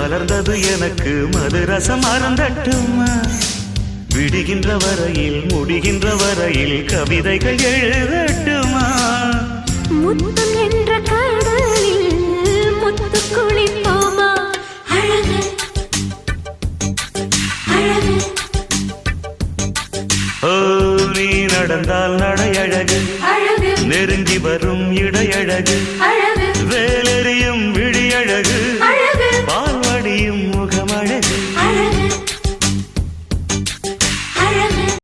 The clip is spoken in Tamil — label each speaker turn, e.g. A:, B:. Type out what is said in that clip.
A: மலர்ந்தது எனக்கு மதுரசம் அருந்தட்டுமா விடுகின்ற வரையில் முடிகின்ற வரையில் கவிதைகள் எழுதட்டுமா
B: முத்தம் என்ற கடலில் முத்து குளிப்போமா அழகு அழகு
A: ஓ நீ நடந்தால் நடையழகு
B: அழகு
A: நெருங்கி வரும் இடையழகு
B: அழகு
A: வேலெறியும் விழியழகு
B: அழகு
A: பால்வடியும்